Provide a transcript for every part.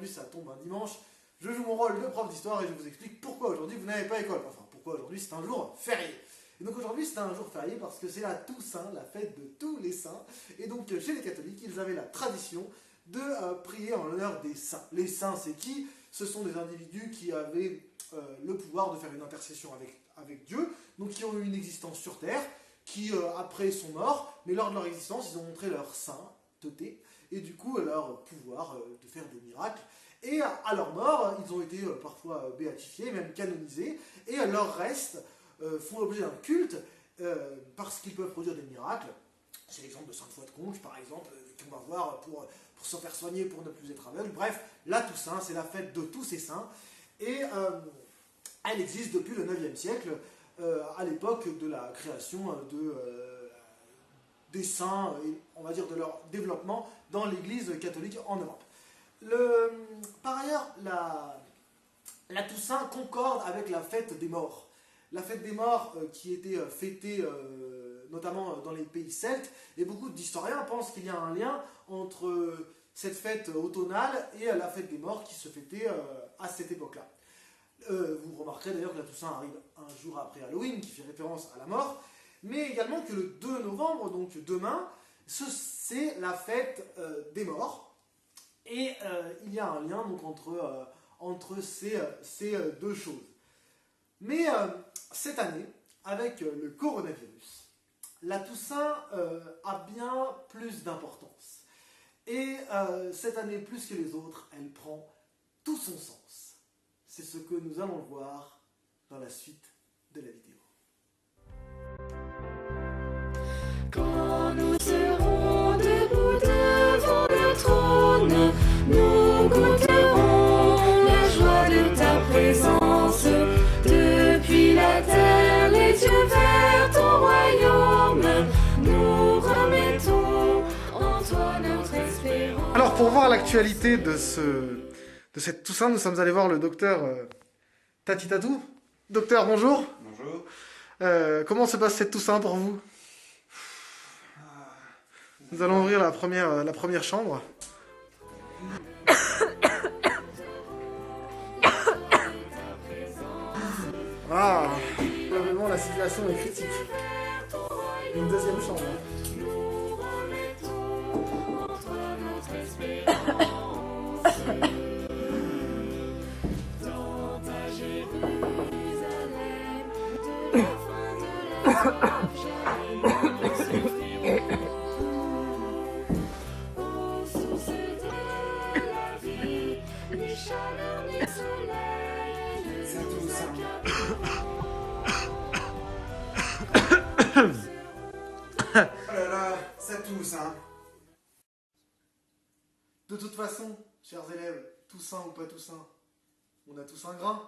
aujourd'hui ça tombe un dimanche, je joue mon rôle de prof d'histoire et je vous explique pourquoi aujourd'hui vous n'avez pas école. Enfin, pourquoi aujourd'hui c'est un jour férié. Et donc aujourd'hui c'est un jour férié parce que c'est la Toussaint, la fête de tous les saints. Et donc chez les catholiques, ils avaient la tradition de prier en l'honneur des saints. Les saints, c'est qui? Ce sont des individus qui avaient le pouvoir de faire une intercession avec Dieu, donc qui ont eu une existence sur terre, qui après sont morts, mais lors de leur existence, ils ont montré leur sainteté, et du coup leur pouvoir de faire des miracles. Et à leur mort, ils ont été parfois béatifiés, même canonisés, et leurs restes font l'objet d'un culte, parce qu'ils peuvent produire des miracles. C'est l'exemple de Sainte Foy de Conques, par exemple, qu'on va voir pour se faire soigner, pour ne plus être aveugle. Bref, la Toussaint, c'est la fête de tous ces saints, et elle existe depuis le 9e siècle, à l'époque de la création des saints, et on va dire de leur développement dans l'Église catholique en Europe. Par ailleurs, la Toussaint concorde avec la fête des morts. La fête des morts qui était fêtée notamment dans les pays celtes, et beaucoup d'historiens pensent qu'il y a un lien entre cette fête automnale et la fête des morts qui se fêtait à cette époque-là. Vous remarquerez d'ailleurs que la Toussaint arrive un jour après Halloween, qui fait référence à la mort, mais également que le 2 novembre, donc demain, c'est la fête des morts, et il y a un lien donc, entre ces deux choses. Mais cette année, avec le coronavirus, la Toussaint a bien plus d'importance. Et cette année, plus que les autres, elle prend tout son sens. C'est ce que nous allons voir dans la suite de la vidéo. Quand nous serons debout devant le trône, nous goûterons la joie de ta présence. Depuis la terre, les yeux vers ton royaume, nous remettons en toi notre espérance. Alors pour voir l'actualité de cette Toussaint, nous sommes allés voir le docteur Tati Tatou. Docteur, bonjour. Bonjour. Comment se passe cette Toussaint pour vous? Nous allons ouvrir la première chambre. Ah, probablement la situation est critique. Une deuxième chambre. Nous remettons en toi notre espérance. Dans ta Jérusalem, de la fin de la jamais nous souffrirons. Aux sources de la vie, ni chaleur ni soleil, C'est tout ça. Oh là là, ça tousse, hein. De toute façon, chers élèves, Toussaint ou pas Toussaint, on a tous un grain.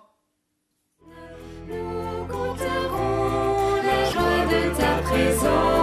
nous goûterons la joie de ta présence.